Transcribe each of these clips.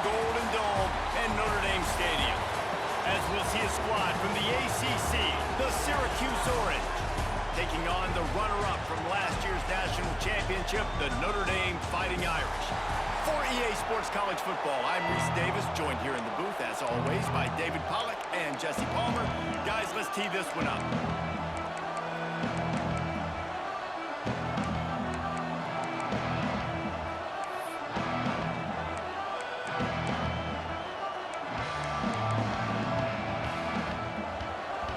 Golden Dome and Notre Dame Stadium. As we'll see a squad from the ACC, the Syracuse Orange, taking on the runner-up from last year's national championship, the Notre Dame Fighting Irish. For EA Sports College Football, I'm Reese Davis, joined here in the booth, as always, by David Pollack and Jesse Palmer. Guys, let's tee this one up.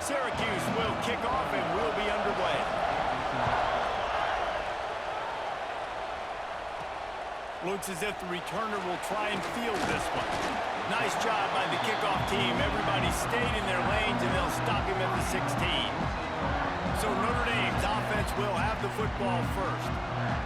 Syracuse will kick off and we'll be underway. Looks as if the returner will try and field this one. Nice job by the kickoff team. Everybody stayed in their lanes and they'll stop him at the 16. So Notre Dame's offense will have the football first.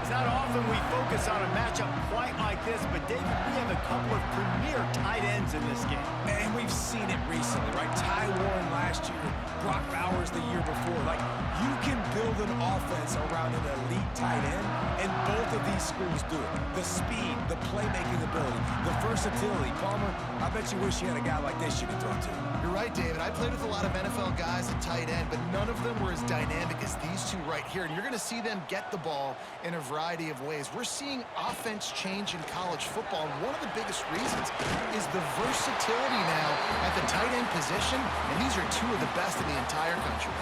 It's not often we focus on a matchup quite like this, but David, we have a couple of premier tight ends in this game. And we've seen it recently, right? Ty Warren last year, Brock Bowers the year before. Like, you can build an offense around an elite tight end, and both of these schools do it. The speed, the playmaking ability, the versatility. Palmer, I bet you wish you had a guy like this you could throw to. You're right, David. I played with a lot of NFL guys at tight end, but none of them were as dynamic as these two right here. And you're going to see them get the ball in a variety of ways. We're seeing offense change in college football, and one of the biggest reasons is the versatility now at the tight end position, and these are two of the best in the entire country.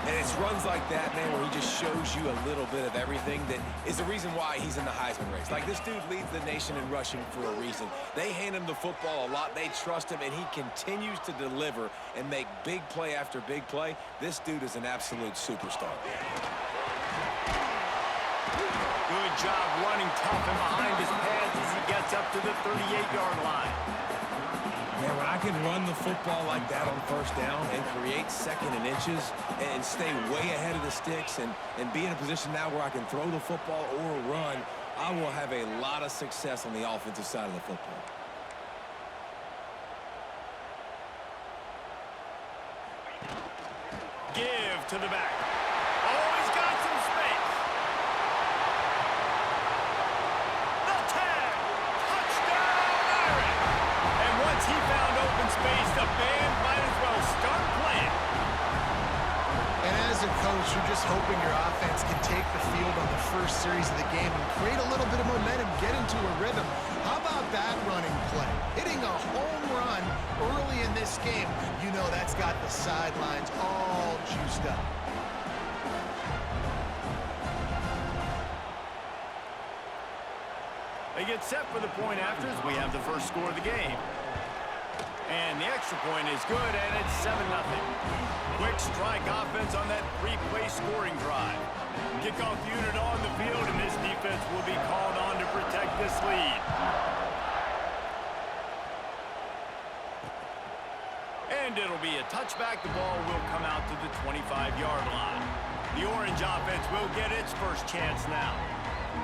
And it's runs like that, man, where he just shows you a little bit of everything that is the reason why he's in the Heisman race. Like, this dude leads the nation in rushing for a reason. They hand him the football a lot. They trust him, and he continues to deliver and make big play after big play. This dude is an absolute superstar. Good job running tough and behind his pads as he gets up to the 38-yard line. Man, when I can run the football like that on first down and create second and inches and stay way ahead of the sticks and be in a position now where I can throw the football or run, I will have a lot of success on the offensive side of the football. Give to the back. Oh, he's got some space. The tag. Touchdown, Irish. And once he found open space, the band might as well start playing. And as a coach, you're just hoping your offense can take the field on the first series of the game and create a little bit of momentum, get into a rhythm. How about that running play? Hitting a home run early in this game. You know that's got the sidelines all juiced up. They get set for the point after as we have the first score of the game. And the extra point is good, and it's 7-0. Quick strike offense on that three-play scoring drive. Kickoff unit on the field, and this defense will be called on to protect this lead. And it'll be a touchback. The ball will come out to the 25-yard line. The Orange offense will get its first chance now.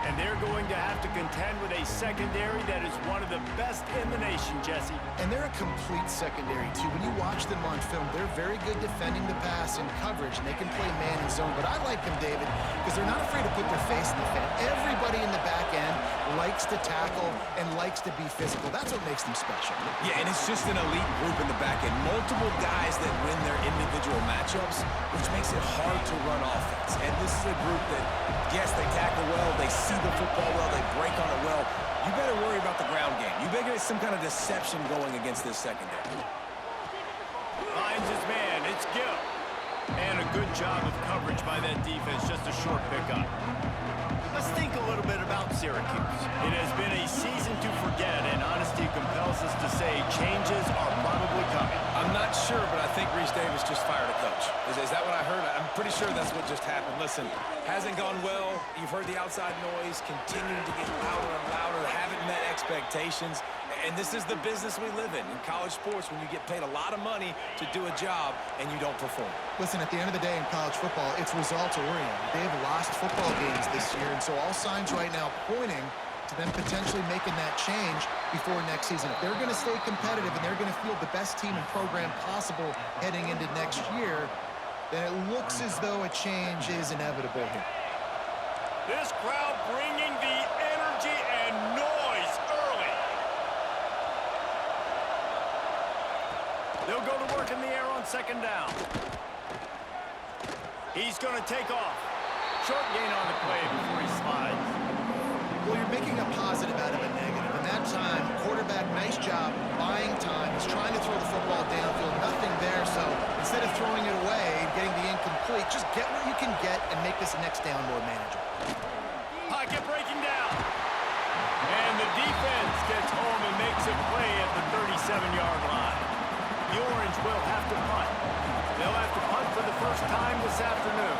And they're going to have to contend with a secondary that is one of the best in the nation, Jesse. And they're a complete secondary, too. When you watch them on film, they're very good defending the pass and coverage, and they can play man and zone. But I like them, David, because they're not afraid to put their face in the fan. Everybody in the back end likes to tackle and likes to be physical. That's what makes them special. Yeah, and it's just an elite group in the back end. Multiple guys that win their individual matchups, which makes it hard to run offense. And this is a group that, yes, they tackle well, they see the football well, they break on it well. You better worry about the ground game. You better get some kind of deception going against this secondary. Finds his man. It's Gill. And a good job of coverage by that defense. Just a short pickup. Let's think a little bit about Syracuse. It has been a season to forget, and honesty compels us to say changes are probably coming. I'm not sure, but I think Reese Davis just fired a coach. Is that what I heard? I'm pretty sure that's what just happened. Listen, hasn't gone well. You've heard the outside noise, continuing to get louder and louder, haven't met expectations. And this is the business we live in college sports, when you get paid a lot of money to do a job and you don't perform. Listen, at the end of the day in college football, it's results oriented. They have lost football games this year, and so all signs right now pointing to them potentially making that change before next season. If they're going to stay competitive and they're going to field the best team and program possible heading into next year, then it looks as though a change is inevitable here. This crowd bringing the energy and noise early. in the air on second down. He's going to take off. Short gain on the play before he slides. Well, you're making a positive out of a negative. And that time, quarterback, nice job, buying time. He's trying to throw the football downfield, nothing there. So instead of throwing it away and getting the incomplete, just get what you can get and make this next down more manageable. Pocket breaking down. And the defense gets home and makes a play at the 37-yard line. The Orange will have to punt. They'll have to punt for the first time this afternoon.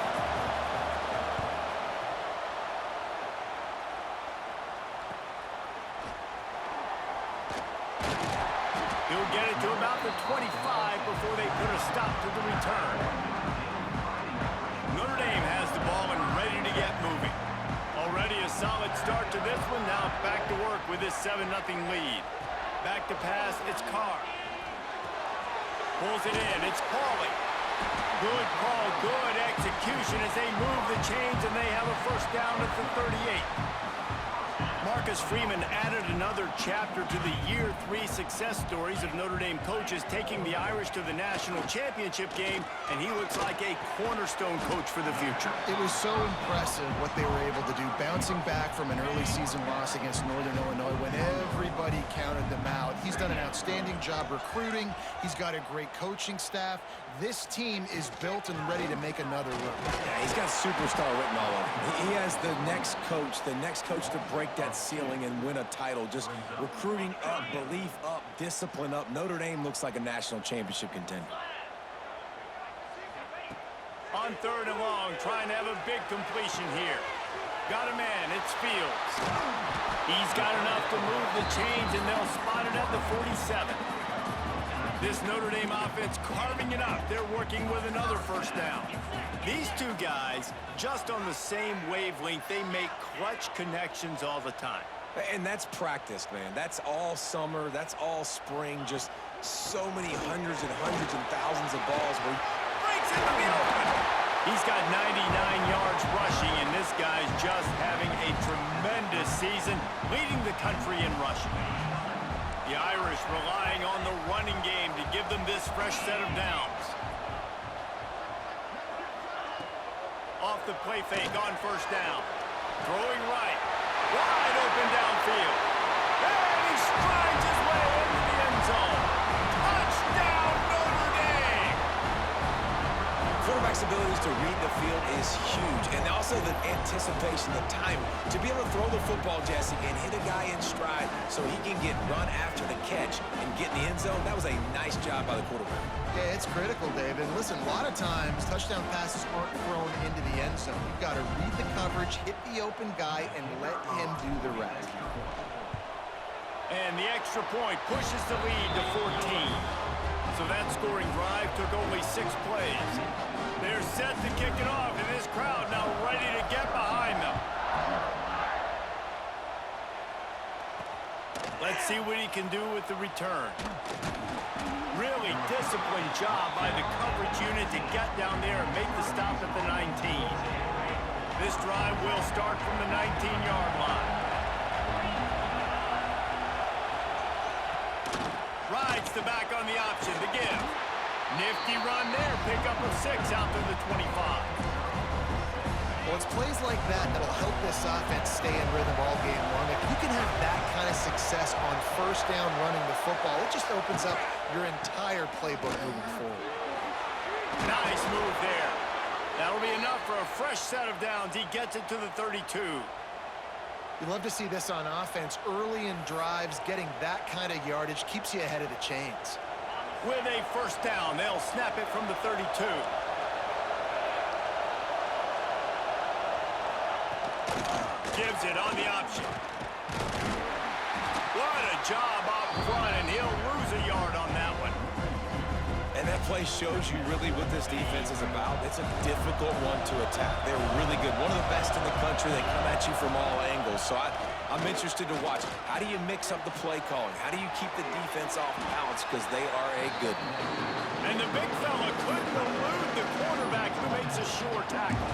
He'll get it to about the 25 before they put a stop to the return. Notre Dame has the ball and ready to get moving. Already a solid start to this one. Now back to work with this 7-0 lead. Back to pass, it's Carr. Pulls it in, it's Pauly. Good call, good execution as they move the chains and they have a first down at the 38. Marcus Freeman added another chapter to the Year 3 success stories of Notre Dame coaches taking the Irish to the national championship game, and he looks like a cornerstone coach for the future. It was so impressive what they were able to do, bouncing back from an early season loss against Northern Illinois when everybody counted them out. He's done an outstanding job recruiting. He's got a great coaching staff. This team is built and ready to make another run. Yeah, he's got superstar written all over him. He has the next coach to break that ceiling and win a title. Just recruiting up, belief up, discipline up. Notre Dame looks like a national championship contender. On third and long, trying to have a big completion here. Got a man, it's Fields. He's got enough to move the chains, and they'll spot it at the 47. This Notre Dame offense carving it up. They're working with another first down. These two guys, just on the same wavelength, they make clutch connections all the time. And that's practice, man. That's all summer. That's all spring. Just so many hundreds and thousands of balls where he breaks into the open. He's got 99 yards rushing, and this guy's just having a tremendous season, leading the country in rushing. The Irish relying on the running game to give them this fresh set of downs. Off the play fake on first down. Throwing right. Wide open downfield. And he strides his way into the end zone. Touchdown, Notre Dame! Quarterback's abilities to read the field is huge. And also the anticipation, the timing. To be able to throw the football, Jesse, and hit a guy in stride so he can get run after the catch and get in the end zone, that was a nice job by the quarterback. Yeah, it's critical, David. Listen, a lot of times touchdown passes aren't thrown into the end zone. You've got to read the coverage, hit the open guy, and let him do the rest. And the extra point pushes the lead to 14. So that scoring drive took only 6 plays. They're set to kick it off, and this crowd now ready to get behind them. Let's see what he can do with the return. Really disciplined job by the coverage unit to get down there and make the stop at the 19. This drive will start from the 19-yard line. Rides the back on the option to give. Nifty run there. Pick up of 6 out to the 25. Well, it's plays like that that'll help this offense stay in rhythm all game long. If you can have that kind of success on first down running the football, it just opens up your entire playbook moving forward. Nice move there. That'll be enough for a fresh set of downs. He gets it to the 32. You love to see this on offense. Early in drives, getting that kind of yardage keeps you ahead of the chains. With a first down, they'll snap it from the 32. Gives it on the option. What a job up front, and he'll lose a yard on that one. And that play shows you really what this defense is about. It's a difficult one to attack. They're really good. One of the best in the country. They come at you from all angles. So I'm interested to watch. How do you mix up the play calling? How do you keep the defense off balance? Because they are a good one. And the big fella couldn't elude the quarterback who makes a sure tackle.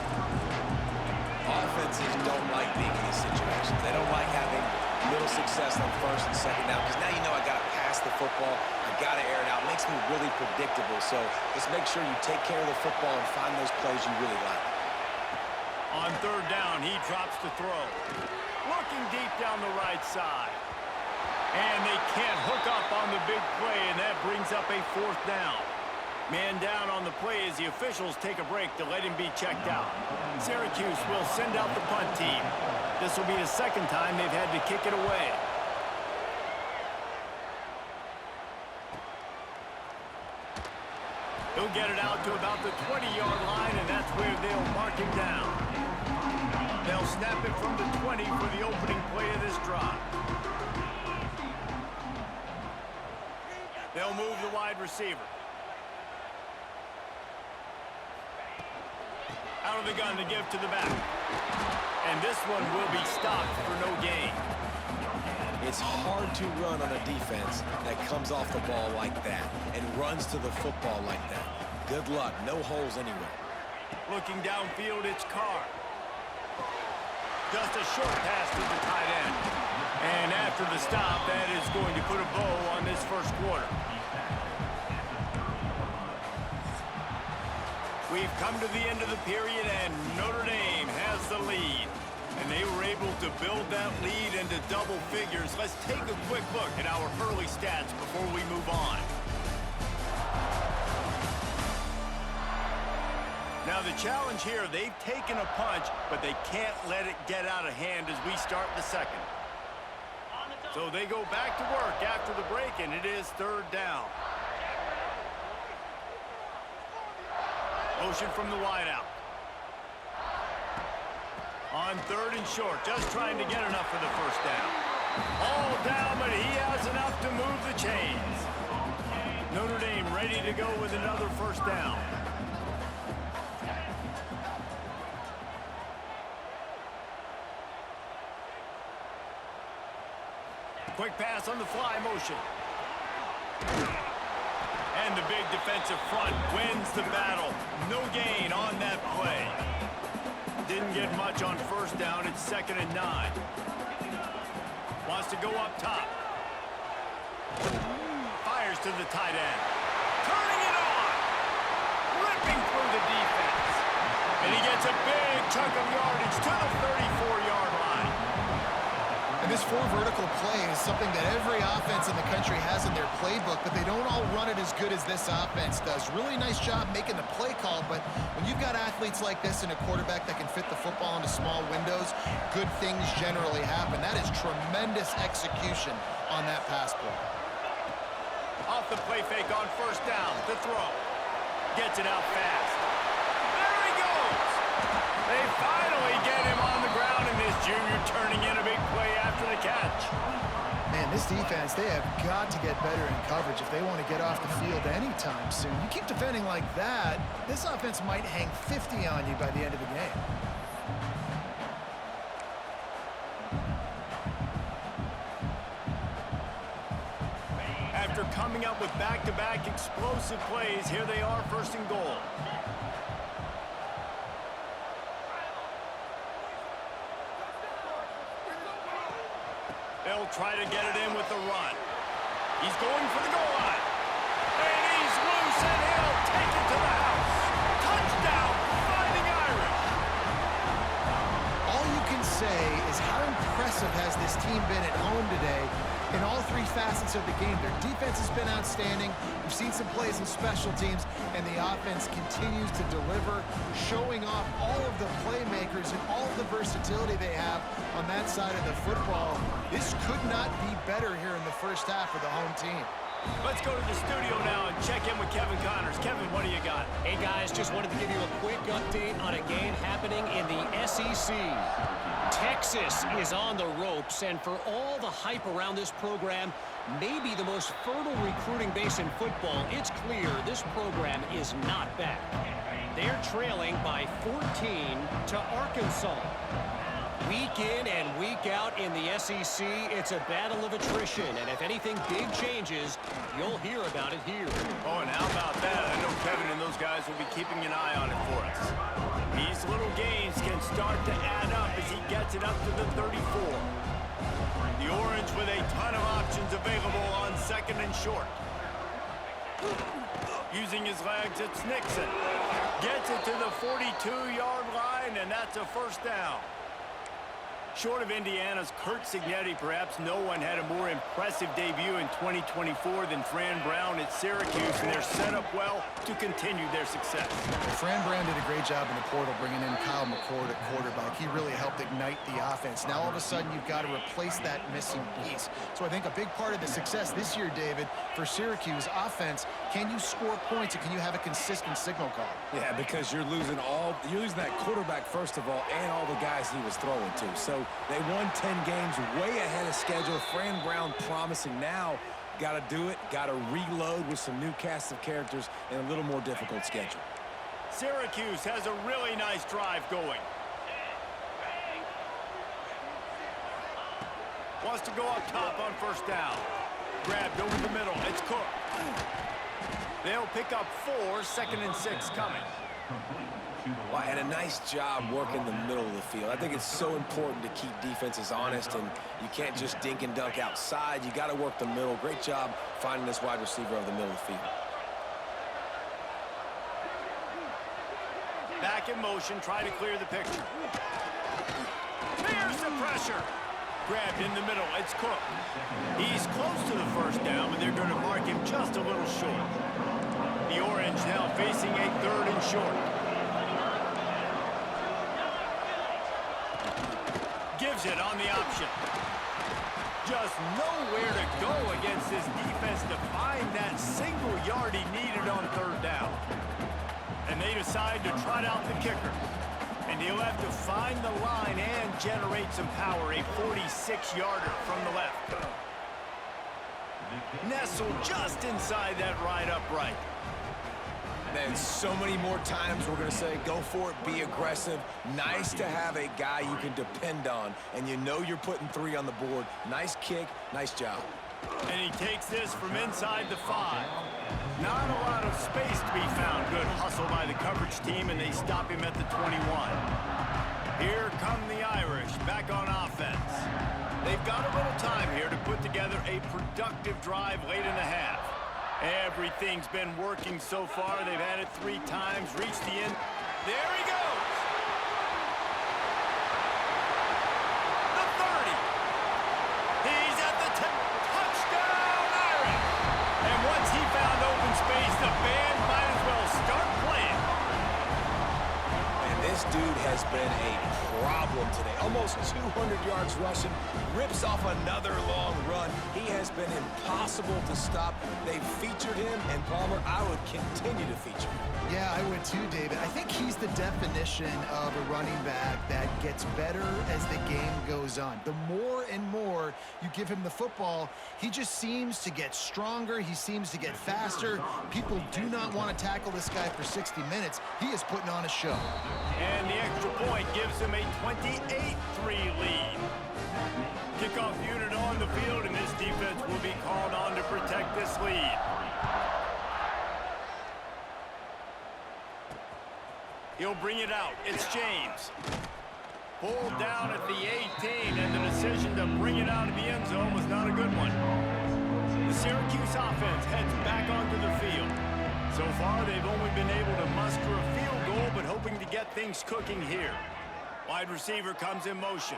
Offenses don't like being in these situations. They don't like having little success on first and second down because now you know I got to pass pass the football, I got to air it out. It makes me really predictable. So just make sure you take care of the football and find those plays you really like. On third down, he drops to throw. Looking deep down the right side. And they can't hook up on the big play, and that brings up a fourth down. Man down on the play as the officials take a break to let him be checked out. Syracuse will send out the punt team. This will be the second time they've had to kick it away. He'll get it out to about the 20-yard line, and that's where they'll mark him down. They'll snap it from the 20 for the opening play of this drive. They'll move the wide receiver. Out of the gun to give to the back. And this one will be stopped for no gain. It's hard to run on a defense that comes off the ball like that and runs to the football like that. Good luck. No holes anywhere. Looking downfield, it's Carr. Just a short pass to the tight end. And after the stop, that is going to put a bow on this first quarter. We've come to the end of the period, and Notre Dame has the lead. And they were able to build that lead into double figures. Let's take a quick look at our early stats before we move on. Now the challenge here, they've taken a punch, but they can't let it get out of hand as we start the second. So they go back to work after the break, and it is third down. Motion from the wideout. On third and short, just trying to get enough for the first down. All down, but he has enough to move the chains. Notre Dame ready to go with another first down. Quick pass on the fly motion. And the big defensive front wins the battle. No gain on that play. Didn't get much on first down. It's 2nd and 9. Wants to go up top. Fires to the tight end. Turning it on. Ripping through the defense. And he gets a big chunk of yardage to the 34-yard line. And this four vertical play is something that every offense in the country has in their playbook, but they don't all run it as good as this offense does. Really nice job making the play call, but when you've got athletes like this and a quarterback that can fit the football into small windows, good things generally happen. That is tremendous execution on that pass play. Off the play fake on first down to throw. Gets it out fast. There he goes. They finally get him on the ground, and this junior turning in a big play after the catch. Man, this defense, they have got to get better in coverage if they want to get off the field anytime soon. You keep defending like that, this offense might hang 50 on you by the end of the game. After coming up with back-to-back explosive plays, here they are, 1st and goal. They'll try to get it in with the run. He's going for the goal line. And he's loose, and he'll take it to the house. Touchdown, Fighting Irish. All you can say is how impressive has this team been at home today in all three facets of the game. Their defense has been outstanding. We've seen some plays in special teams, and the offense continues to deliver, showing off all of the playmakers and all of the versatility they have on that side of the football. This could not be better here in the first half for the home team. Let's go to the studio now and check in with Kevin Connors. Kevin, what do you got? Hey, guys, just wanted to give you a quick update on a game happening in the SEC. Texas is on the ropes, and for all the hype around this program, maybe the most fertile recruiting base in football, it's clear this program is not back. They're trailing by 14 to Arkansas. Week in and week out in the SEC, it's a battle of attrition, and if anything big changes, you'll hear about it here. Oh, and how about that? I know Kevin and those guys will be keeping an eye on it for us. These little gains can start to add up as he gets it up to the 34. The Orange with a ton of options options available on 2nd and short. Using his legs, it's Nixon. Gets it to the 42-yard line, and that's a first down. Short of Indiana's Curt Cignetti, perhaps no one had a more impressive debut in 2024 than Fran Brown at Syracuse, and they're set up well to continue their success. Well, Fran Brown did a great job in the portal bringing in Kyle McCord at quarterback. He really helped ignite the offense. Now, all of a sudden, you've got to replace that missing piece. So I think a big part of the success this year, David, for Syracuse offense, can you score points and can you have a consistent signal call? Yeah, because you're losing that quarterback, first of all, and all the guys he was throwing to. So they won 10 games way ahead of schedule. Fran Brown promising now. Got to do it. Got to reload with some new cast of characters and a little more difficult schedule. Syracuse has a really nice drive going. Wants to go up top on first down. Grabbed over the middle. It's Cook. They'll pick up 4, 2nd and 6 coming. Well, and a nice job working the middle of the field. I think it's so important to keep defenses honest, and you can't just dink and dunk outside. You got to work the middle. Great job finding this wide receiver over the middle of the field. Back in motion, try to clear the picture. Here's the pressure. Grabbed in the middle, it's Cook. He's close to the first down, but they're going to mark him just a little short. The Orange now facing a 3rd and short. Gives it on the option. Just nowhere to go against this defense to find that single yard he needed on 3rd down. And they decide to trot out the kicker. And he'll have to find the line and generate some power. A 46-yarder from the left. Nestled just inside that right upright. Then so many more times we're going to say, go for it, be aggressive. Nice to have a guy you can depend on, and you know you're putting 3 on the board. Nice kick, nice job. And he takes this from inside the 5. Not a lot of space to be found. Good hustle by the coverage team, and they stop him at the 21. Here come the Irish, back on offense. They've got a little time here to put together a productive drive late in the half. Everything's been working so far. They've had it 3 times, reached the end. There he goes. The 30. He's at the 10. Touchdown, Irish. And once he found open space, the band might as well start playing. And this dude has been a problem today. Almost 200 yards rushing. Rips off another long run. He has been impossible to stop. They've featured him, and Palmer, I would continue to feature him. Yeah, I would too, David. I think he's the definition of a running back that gets better as the game goes on. The more and more you give him the football, he just seems to get stronger. He seems to get faster. People do not want to tackle this guy for 60 minutes. He is putting on a show. And the extra point gives him a 28-3 lead. Kickoff unit on the field, and this defense will be called on to protect this lead. He'll bring it out. It's James. Pulled down at the 18, and the decision to bring it out of the end zone was not a good one. The Syracuse offense heads back onto the field. So far, they've only been able to muster a field goal, but hoping to get things cooking here. Wide receiver comes in motion.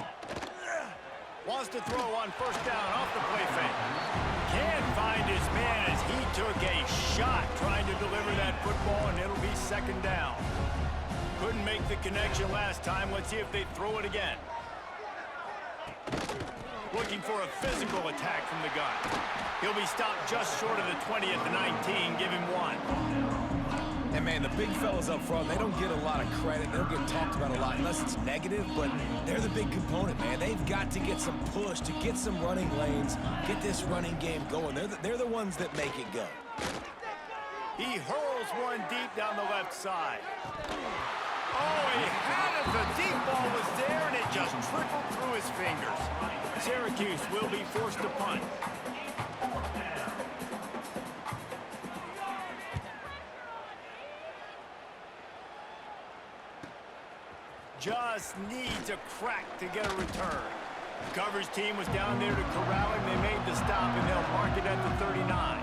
Wants to throw on first down off the play fake. Can't find his man as he took a shot trying to deliver that football, and it'll be 2nd down. Couldn't make the connection last time. Let's see if they throw it again. Looking for a physical attack from the gun. He'll be stopped just short of the 20 at the 19. Give him 1. And, man, the big fellas up front, they don't get a lot of credit. They don't get talked about a lot unless it's negative, but they're the big component, man. They've got to get some push, to get some running lanes, get this running game going. They're the ones that make it go. He hurls one deep down the left side. Oh, he had it. The deep ball was there, and it just trickled through his fingers. Syracuse will be forced to punt. Just needs a crack to get a return. Coverage team was down there to corral him. They made the stop, and they'll mark it at the 39.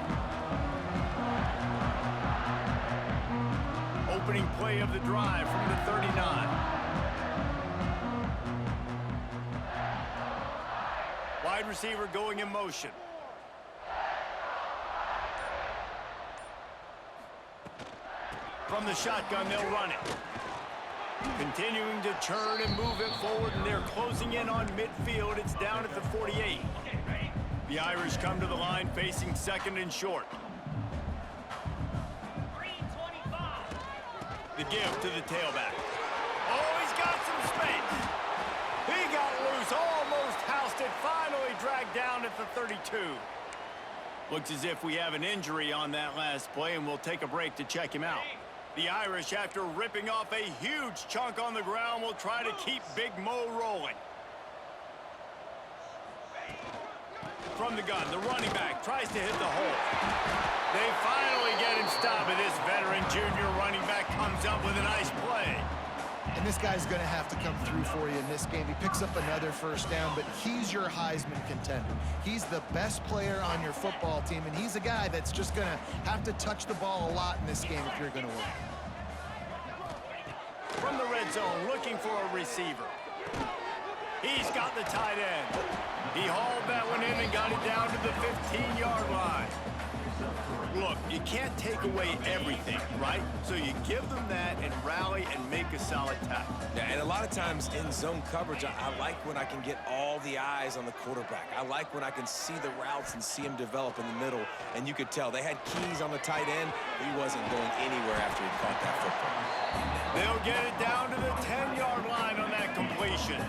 Opening play of the drive from the 39. Wide receiver going in motion. From the shotgun, they'll run it. Continuing to turn and move it forward, and they're closing in on midfield. It's down at the 48. The Irish come to the line facing second and short. The give to the tailback. Oh, he's got some space. He got loose, almost housed it, finally dragged down at the 32. Looks as if we have an injury on that last play, and we'll take a break to check him out. The Irish, after ripping off a huge chunk on the ground, will try to keep Big Mo rolling. From the gun, the running back tries to hit the hole. They finally get him stopped, and this veteran junior running back comes up with a nice play. And this guy's going to have to come through for you in this game. He picks up another first down, but he's your Heisman contender. He's the best player on your football team, and he's a guy that's just going to have to touch the ball a lot in this game if you're going to win. From the red zone, looking for a receiver. He's got the tight end. He hauled that one in and got it down to the 15-yard line. Look, you can't take away everything, right? So you give them that and rally and make a solid tackle. Yeah, and a lot of times in zone coverage, I like when I can get all the eyes on the quarterback. I like when I can see the routes and see him develop in the middle. And you could tell they had keys on the tight end. He wasn't going anywhere after he caught that football. They'll get it down to the 10-yard line on that completion.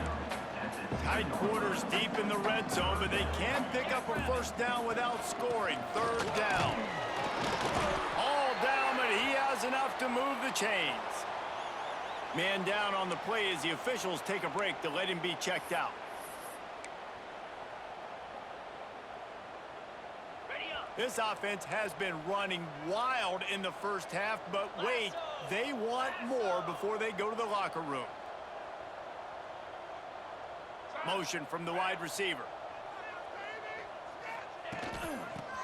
Tight quarters deep in the red zone, but they can pick up a first down without scoring. Third down. All down, but he has enough to move the chains. Man down on the play as the officials take a break to let him be checked out. This offense has been running wild in the first half, but wait, they want more before they go to the locker room. Motion from the wide receiver.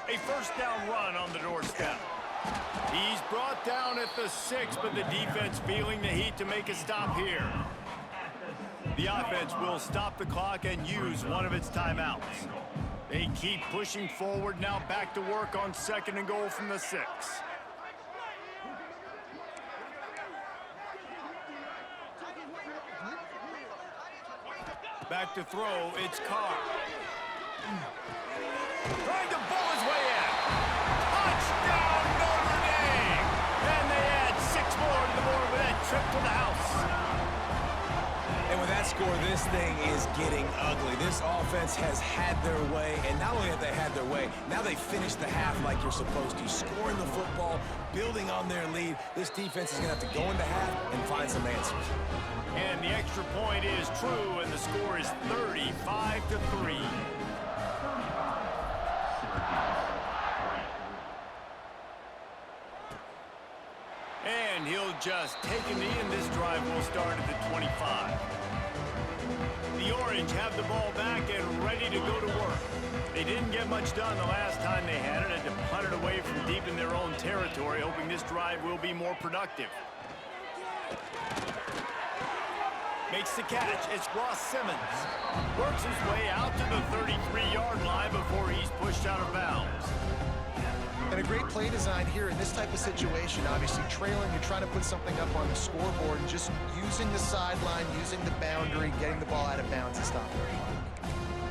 A first down run on the doorstep. He's brought down at the 6, but the defense feeling the heat to make a stop here. The offense will stop the clock and use one of its timeouts. They keep pushing forward, now back to work on second and goal from the 6. Back to throw, it's Carr. Trying to ball his way in. Touchdown, Notre Dame! And they add 6 more to the board with that trip to the house. And with that score, this thing is getting ugly. This offense has had their way, and not only have they had their way, now they finished the half like you're supposed to, scoring the football, building on their lead. This defense is going to have to go into half and find some answers. And the extra point is true, and the score is 35-3. And he'll just take a knee, and this drive will start at the 25. The Orange have the ball back and ready to go to work. They didn't get much done the last time they had it, had to punt it away from deep in their own territory, hoping this drive will be more productive. Makes the catch. It's Ross Simmons. Works his way out to the 33-yard line before he's pushed out of bounds. And a great play design here in this type of situation. Obviously trailing, you're trying to put something up on the scoreboard, and just using the sideline, using the boundary, getting the ball out of bounds and stop there.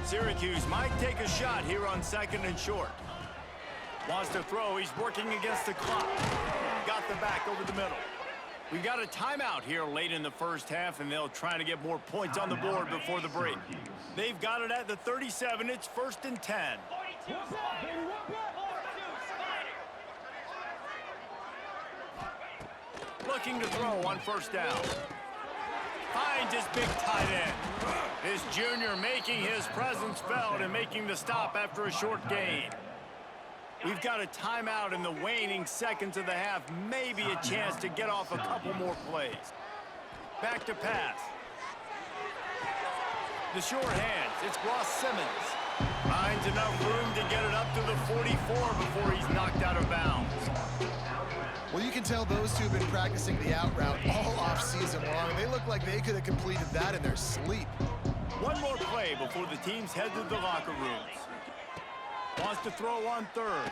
Syracuse might take a shot here on second and short. Wants to throw. He's working against the clock. Got the back over the middle. We've got a timeout here late in the first half, and they'll try to get more points on the board before the break. They've got it at the 37. It's 1st and 10. Looking to throw on first down. Finds his big tight end. This junior making his presence felt and making the stop after a short gain. We've got a timeout in the waning seconds of the half. Maybe a chance to get off a couple more plays. Back to pass. The short hand It's Ross Simmons. Finds enough room to get it up to the 44 before he's knocked out of bounds. Well, you can tell those two have been practicing the out route all off-season long. They look like they could have completed that in their sleep. One more play before the teams head to the locker rooms. Wants to throw on third.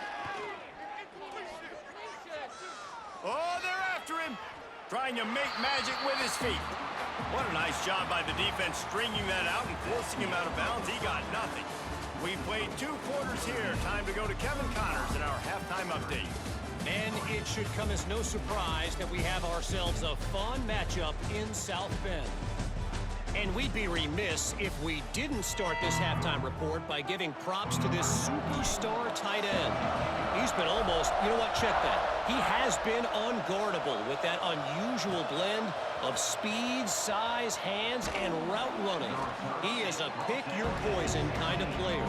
Oh, they're after him. Trying to make magic with his feet. What a nice job by the defense stringing that out and forcing him out of bounds. He got nothing. We played 2 quarters here. Time to go to Kevin Connors in our halftime update. And it should come as no surprise that we have ourselves a fun matchup in South Bend. And we'd be remiss if we didn't start this halftime report by giving props to this superstar tight end. He's been almost, you know what, check that. He has been unguardable with that unusual blend of speed, size, hands, and route running. He is a pick-your-poison kind of player.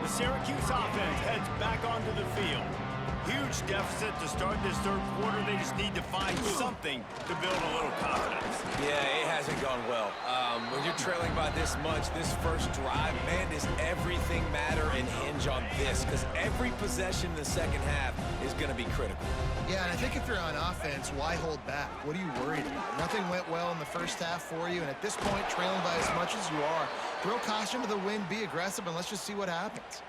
The Syracuse offense heads back onto the field. Huge deficit to start this third quarter. They just need to find something to build a little confidence. Yeah, it hasn't gone well. When you're trailing by this much, this first drive, man, does everything matter and hinge on this? Because every possession in the second half is going to be critical. Yeah, and I think if you're on offense, why hold back? What are you worried about? Nothing went well in the first half for you, and at this point, trailing by as much as you are, throw caution to the wind, be aggressive, and let's just see what happens.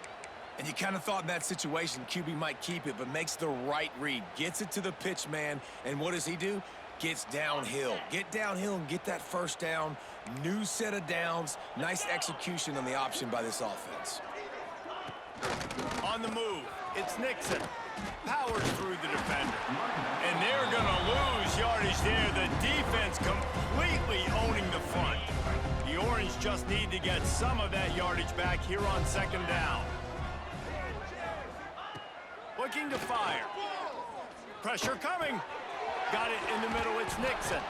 And you kind of thought in that situation QB might keep it, but makes the right read. Gets it to the pitch man, and what does he do? Gets downhill. Get downhill and get that first down. New set of downs. Nice execution on the option by this offense. On the move, it's Nixon. Powers through the defender. And they're going to lose yardage there. The defense completely owning the front. The Orange just need to get some of that yardage back here on second down. Looking to fire. Pressure coming. Got it in the middle. It's Nixon.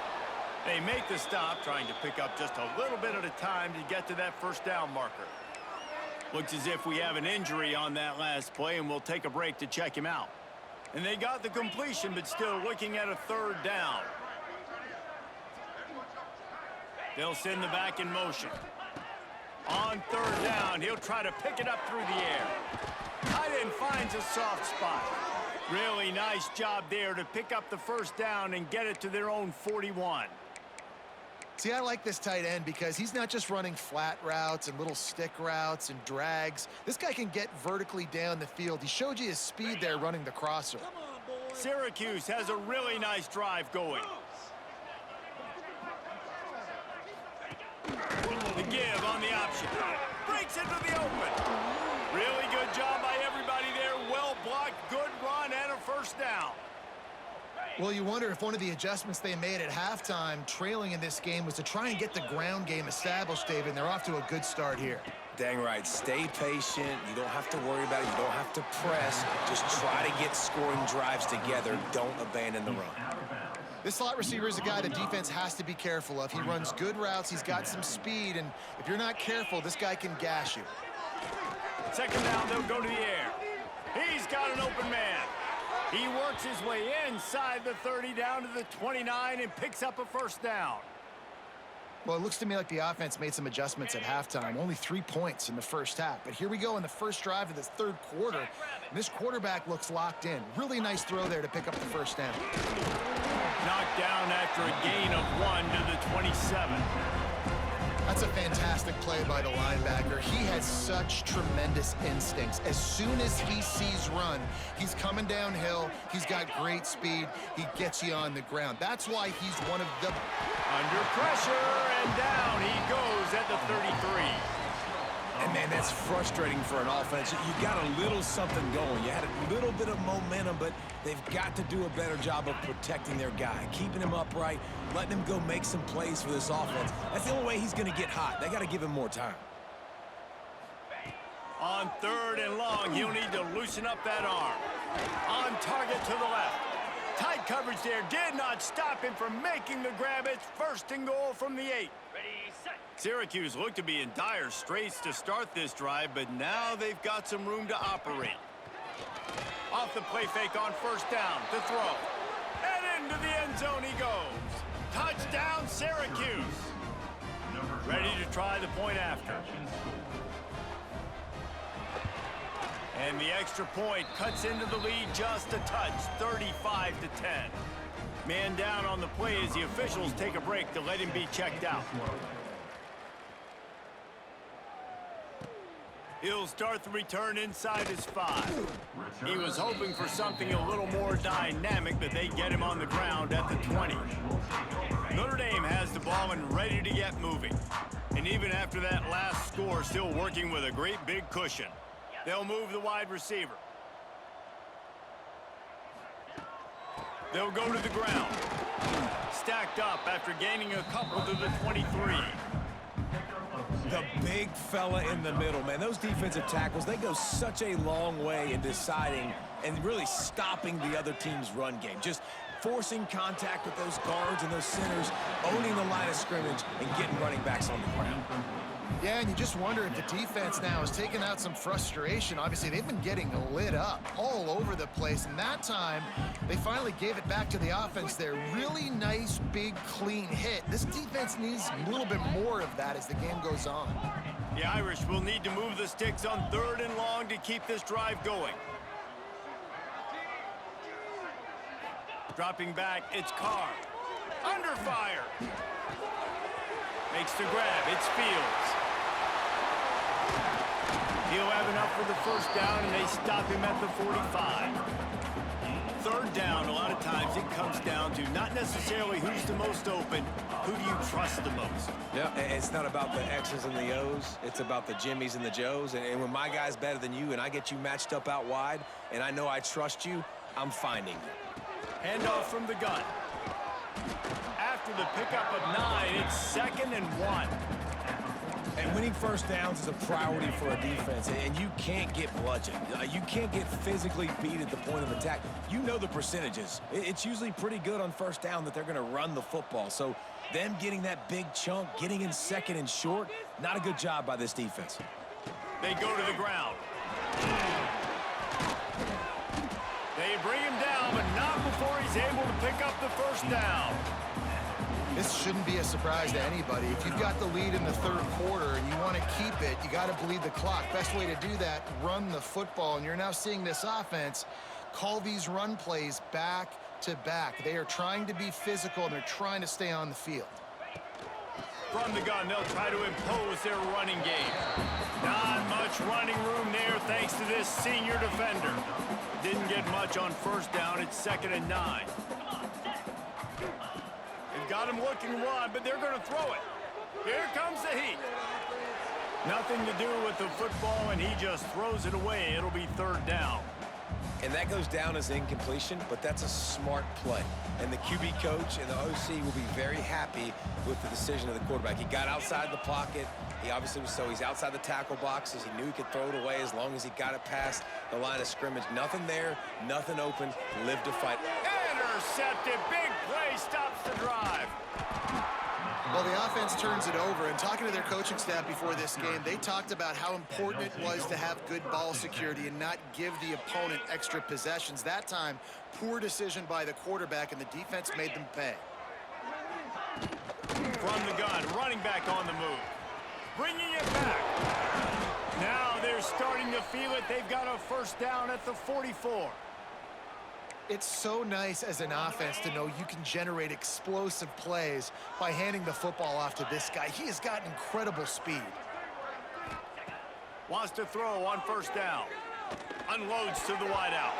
They make the stop, trying to pick up just a little bit at a time to get to that first down marker. Looks as if we have an injury on that last play, and we'll take a break to check him out. And they got the completion, but still looking at a third down. They'll send the back in motion. On third down, he'll try to pick it up through the air. Tight end finds a soft spot. Really nice job there to pick up the first down and get it to their own 41. See, I like this tight end because he's not just running flat routes and little stick routes and drags. This guy can get vertically down the field. He showed you his speed there running the crosser. Syracuse has a really nice drive going. The give on the option. Breaks into the open. Really good job by everybody there. Well blocked, good run, and a first down. Well, you wonder if one of the adjustments they made at halftime, trailing in this game, was to try and get the ground game established, David, and they're off to a good start here. Dang right. Stay patient. You don't have to worry about it. You don't have to press. Just try to get scoring drives together. Don't abandon the run. This slot receiver is a guy the defense has to be careful of. He runs good routes. He's got some speed, and if you're not careful, this guy can gash you. Second down, they'll go to the air. He's got an open man. He works his way inside the 30 down to the 29 and picks up a first down. Well, it looks to me like the offense made some adjustments at halftime. Only 3 points in the first half. But here we go in the first drive of this third quarter. And this quarterback looks locked in. Really nice throw there to pick up the first down. Knocked down after a gain of 1 to the 27. That's a fantastic play by the linebacker. He has such tremendous instincts. As soon as he sees run, he's coming downhill. He's got great speed. He gets you on the ground. That's why he's one of the... Under pressure, and down he goes at the 33. And, man, that's frustrating for an offense. You got a little something going. You had a little bit of momentum, but they've got to do a better job of protecting their guy, keeping him upright, letting him go make some plays for this offense. That's the only way he's going to get hot. They got to give him more time. On third and long, he'll need to loosen up that arm. On target to the left. Tight coverage there did not stop him from making the grab. It's first and goal from the 8. Syracuse looked to be in dire straits to start this drive, but now they've got some room to operate. Off the play fake on first down to throw. And into the end zone he goes. Touchdown, Syracuse. Ready to try the point after. And the extra point cuts into the lead just a touch, 35-10. Man down on the play as the officials take a break to let him be checked out. He'll start the return inside his 5. He was hoping for something a little more dynamic, but they get him on the ground at the 20. Notre Dame has the ball and ready to get moving. And even after that last score, still working with a great big cushion. They'll move the wide receiver. They'll go to the ground. Stacked up after gaining a couple to the 23. The big fella in the middle, man. Those defensive tackles, they go such a long way in deciding and really stopping the other team's run game. Just forcing contact with those guards and those centers, owning the line of scrimmage, and getting running backs on the ground. Yeah, and you just wonder if the defense now is taking out some frustration. Obviously, they've been getting lit up all over the place, and that time, they finally gave it back to the offense there. Really nice, big, clean hit. This defense needs a little bit more of that as the game goes on. The Irish will need to move the sticks on 3rd and long to keep this drive going. Dropping back, it's Carr. Under fire. Makes the grab, it's Fields. He'll have enough for the first down, and they stop him at the 45. 3rd down, a lot of times it comes down to not necessarily who's the most open, who do you trust the most? Yeah, it's not about the X's and the O's. It's about the Jimmies and the Joes. And when my guy's better than you and I get you matched up out wide and I know I trust you, I'm finding you. Handoff from the gun. After the pickup of 9, it's 2nd and 1. And winning first downs is a priority for a defense, and you can't get bludgeoned. You can't get physically beat at the point of attack. You know the percentages. It's usually pretty good on first down that they're going to run the football. So them getting that big chunk, getting in 2nd and short, not a good job by this defense. They go to the ground. They bring him down, but not before he's able to pick up the first down. This shouldn't be a surprise to anybody. If you've got the lead in the 3rd quarter and you want to keep it, you got to bleed the clock. Best way to do that, run the football. And you're now seeing this offense call these run plays back to back. They are trying to be physical, and they're trying to stay on the field. From the gun, they'll try to impose their running game. Not much running room there thanks to this senior defender. Didn't get much on first down. It's 2nd and 9. Got him looking to run, but they're going to throw it. Here comes the heat. Nothing to do with the football, and he just throws it away. It'll be 3rd down. And that goes down as incompletion, but that's a smart play. And the QB coach and the OC will be very happy with the decision of the quarterback. He got outside the pocket. He obviously was he's outside the tackle boxes. He knew he could throw it away as long as he got it past the line of scrimmage. Nothing there, nothing open, live to fight. Intercepted, big play, stops the drive. Well, the offense turns it over, and talking to their coaching staff before this game, they talked about how important it was to have good ball security and not give the opponent extra possessions. That time, poor decision by the quarterback, and the defense made them pay. From the gun, running back on the move. Bringing it back. Now they're starting to feel it. They've got a first down at the 44. It's so nice as an offense to know you can generate explosive plays by handing the football off to this guy. He has got incredible speed. Wants to throw on first down. Unloads to the wideout.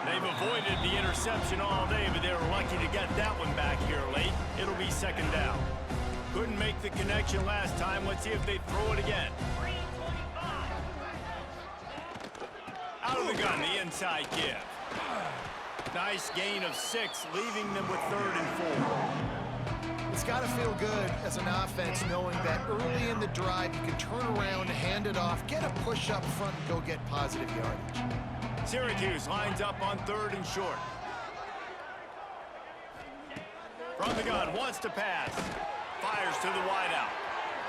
They've avoided the interception all day, but they were lucky to get that one back here late. It'll be 2nd down. Couldn't make the connection last time. Let's see if they throw it again. Out of the gun, the inside give. Nice gain of 6, leaving them with 3rd and 4. It's got to feel good as an offense knowing that early in the drive you can turn around, hand it off, get a push up front, and go get positive yardage. Syracuse lines up on 3rd and short. From the gun, wants to pass. Fires to the wideout.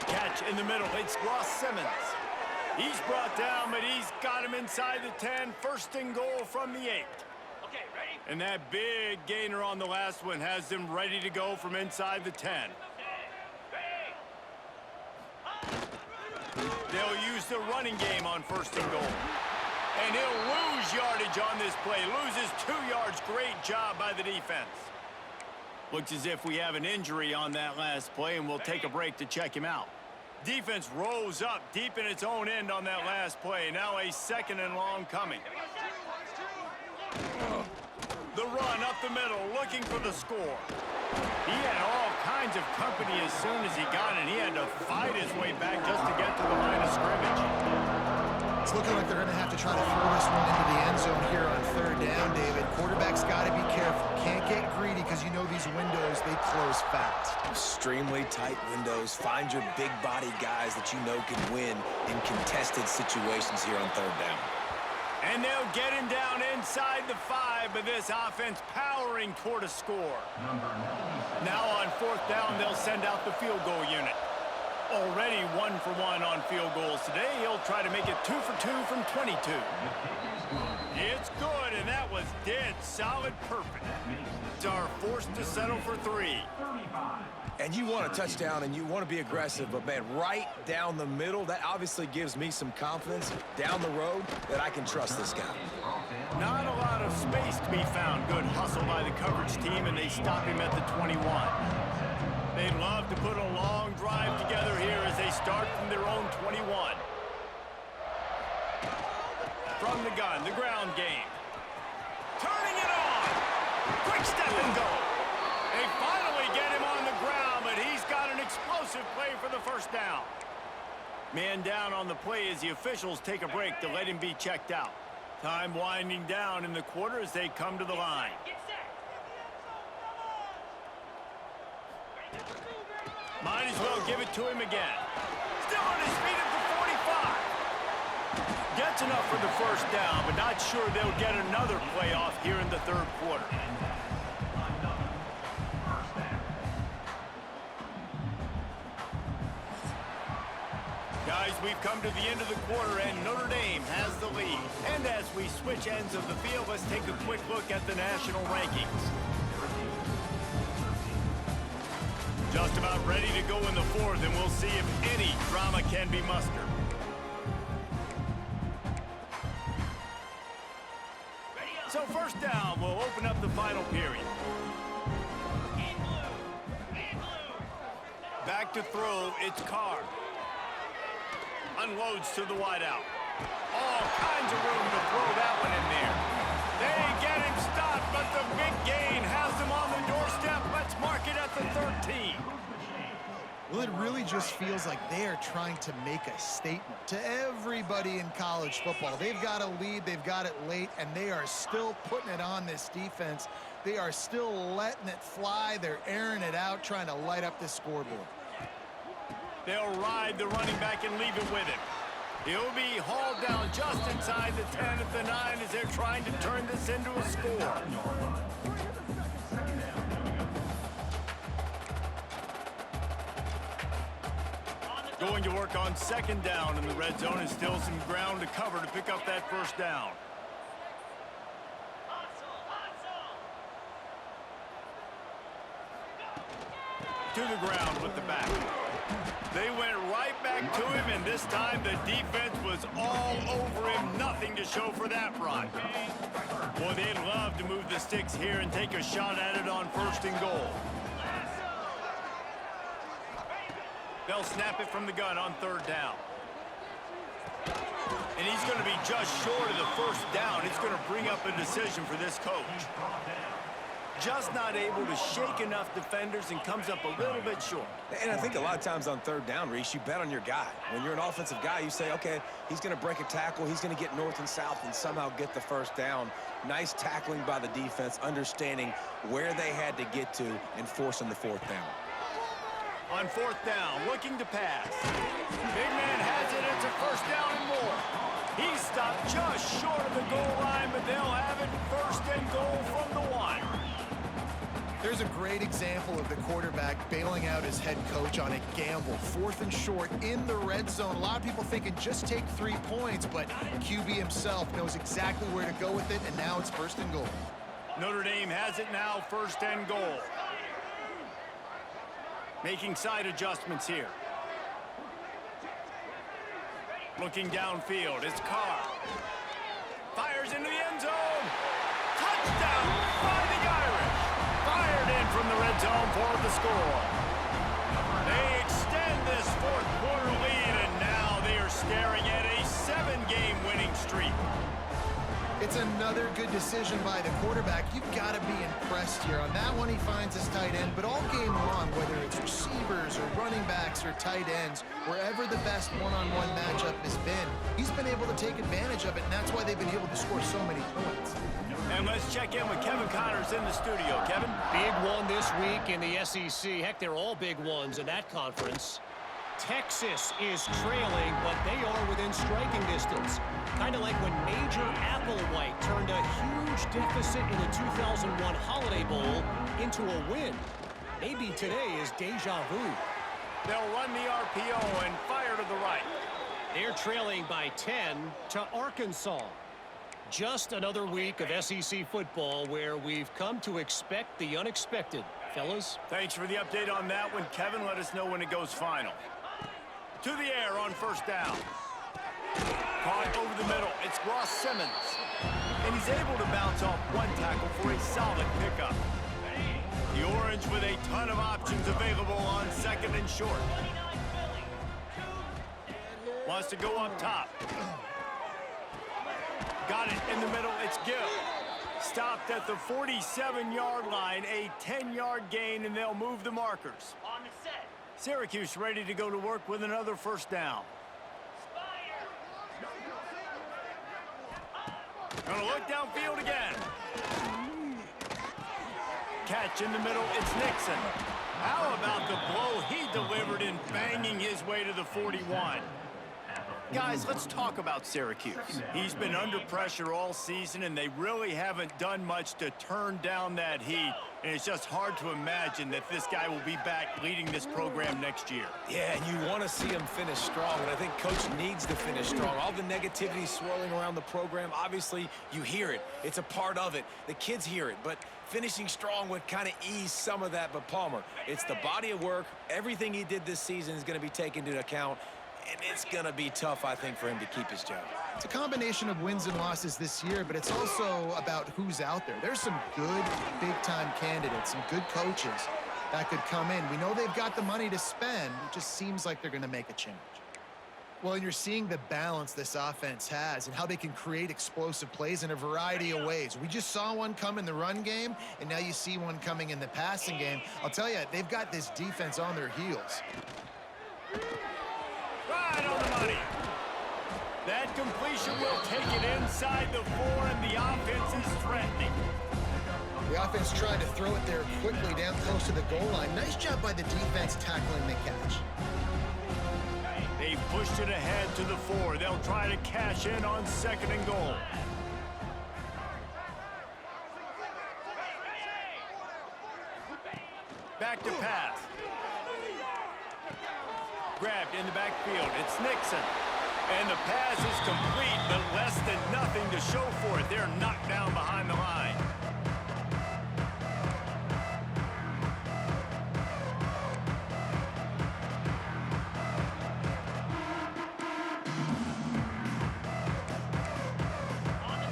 Catch in the middle. It's Ross Simmons. He's brought down, but he's got him inside the 10. 1st and goal from the 8. And that big gainer on the last one has them ready to go from inside the 10. They'll use the running game on first and goal. And he'll lose yardage on this play. Loses 2 yards. Great job by the defense. Looks as if we have an injury on that last play, and we'll take a break to check him out. Defense rose up deep in its own end on that last play. Now a 2nd and long coming. The run up the middle, looking for the score. He had all kinds of company as soon as he got it. He had to fight his way back just to get to the line of scrimmage. It's looking like they're going to have to try to throw this one into the end zone here on 3rd down, David. Quarterback's got to be careful. Can't get greedy because you know these windows, they close fast. Extremely tight windows. Find your big body guys that you know can win in contested situations here on 3rd down. And they'll get him down inside the 5, but this offense powering toward a score. Now on 4th down, they'll send out the field goal unit. Already 1 for 1 on field goals today. He'll try to make it 2 for 2 from 22. It's good, and that was dead solid perfect. Are forced to settle for 3. And you want a touchdown and you want to be aggressive, but man, right down the middle, that obviously gives me some confidence down the road that I can trust this guy. Not a lot of space to be found. Good hustle by the coverage team, and they stop him at the 21. They'd love to put a long drive together here as they start from their own 21. From the gun, the ground game. Turning it on. Quick step and go. They finally get him on the ground, but he's got an explosive play for the first down. Man down on the play as the officials take a break to let him be checked out. Time winding down in the quarter as they come to the line. Might as well give it to him again. Still on his feet at the 45. Gets enough for the first down, but not sure they'll get another play off here in the 3rd quarter. Guys, we've come to the end of the quarter, and Notre Dame has the lead. And as we switch ends of the field, let's take a quick look at the national rankings. Just about ready to go in the 4th, and we'll see if any drama can be mustered. So 1st down, we'll open up the final period. Back to throw, it's Carr. Unloads to the wideout. All kinds of room to throw that one in there. They get him stopped, but the big gain has them on the doorstep. Let's mark it at the 13. Well, it really just feels like they are trying to make a statement to everybody in college football. They've got a lead, they've got it late, and they are still putting it on this defense. They are still letting it fly. They're airing it out, trying to light up this scoreboard. They'll ride the running back and leave it with him. He'll be hauled down just inside the 10 at the 9 as they're trying to turn this into a score. Going to work on 2nd down in the red zone, and still some ground to cover to pick up that first down. To the ground with the back. They went right back to him, and this time the defense was all over him. Nothing to show for that run. Boy, they'd love to move the sticks here and take a shot at it on 1st and goal. They'll snap it from the gun on 3rd down. And he's going to be just short of the first down. It's going to bring up a decision for this coach. Just not able to shake enough defenders and comes up a little bit short. And I think a lot of times on 3rd down, Reese, you bet on your guy. When you're an offensive guy, you say, okay, he's going to break a tackle, he's going to get north and south and somehow get the first down. Nice tackling by the defense, understanding where they had to get to and forcing the 4th down. On 4th down, looking to pass. Big man has it, it's a first down and more. He's stopped just short of the goal line, but they'll have it 1st and goal from the 1. There's a great example of the quarterback bailing out his head coach on a gamble. 4th and short in the red zone. A lot of people thinking just take 3 points, but QB himself knows exactly where to go with it, and now it's 1st and goal. Notre Dame has it now, 1st and goal. Making side adjustments here. Looking downfield, it's Carr. Fires into the end zone. Touchdown by the Irish. Fired in from the red zone for the score. They extend this fourth quarter lead, and now they are staring at a 7-game winning streak. It's another good decision by the quarterback. You've got to be impressed here. On that one, he finds his tight end, but all game long, whether it's receivers or running backs or tight ends, wherever the best one-on-one matchup has been, he's been able to take advantage of it, and that's why they've been able to score so many points. And let's check in with Kevin Connors in the studio. Kevin? Big one this week in the SEC. Heck, they're all big ones in that conference. Texas is trailing, but they are within striking distance. Kind of like when Major Applewhite turned a huge deficit in the 2001 Holiday Bowl into a win. Maybe today is deja vu. They'll run the RPO and fire to the right. They're trailing by 10 to Arkansas. Just another week of SEC football where we've come to expect the unexpected. Fellas? Thanks for the update on that one, Kevin. Let us know when it goes final. To the air on first down. Caught over the middle. It's Ross Simmons. And he's able to bounce off one tackle for a solid pickup. The Orange with a ton of options available on second and short. Wants to go up top. Got it in the middle. It's Gill. Stopped at the 47-yard line. A 10-yard gain, and they'll move the markers. On the set. Syracuse ready to go to work with another first down. Gonna look downfield again. Catch in the middle, it's Nixon. How about the blow he delivered in banging his way to the 41? Guys, let's talk about Syracuse. He's been under pressure all season, and they really haven't done much to turn down that heat. And it's just hard to imagine that this guy will be back leading this program next year. Yeah, and you want to see him finish strong, and I think Coach needs to finish strong. All the negativity swirling around the program, obviously, you hear it. It's a part of it. The kids hear it, but finishing strong would kind of ease some of that. But Palmer, it's the body of work. Everything he did this season is going to be taken into account. And it's going to be tough, I think, for him to keep his job. It's a combination of wins and losses this year, but it's also about who's out there. There's some good big-time candidates, some good coaches that could come in. We know they've got the money to spend. It just seems like they're going to make a change. Well, and you're seeing the balance this offense has and how they can create explosive plays in a variety of ways. We just saw one come in the run game, and now you see one coming in the passing game. I'll tell you, they've got this defense on their heels. Right on the money. That completion will take it inside the 4, and the offense is threatening. The offense tried to throw it there quickly down close to the goal line. Nice job by the defense tackling the catch. They've pushed it ahead to the 4. They'll try to cash in on second and goal. Back to pass. Grabbed in the backfield. It's Nixon. And the pass is complete, but less than nothing to show for it. They're knocked down behind the line.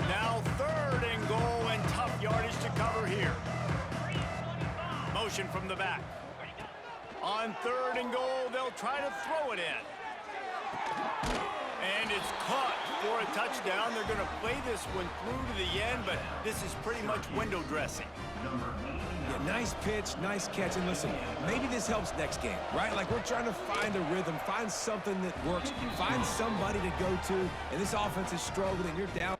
Now 3rd and goal, and tough yardage to cover here. Motion from the back. On 3rd and goal, they'll try to throw it in. And it's caught for a touchdown. They're going to play this one through to the end, but this is pretty much window dressing. Yeah, nice pitch, nice catch. And listen, maybe this helps next game, right? Like we're trying to find a rhythm, find something that works, find somebody to go to. And this offense is struggling. You're down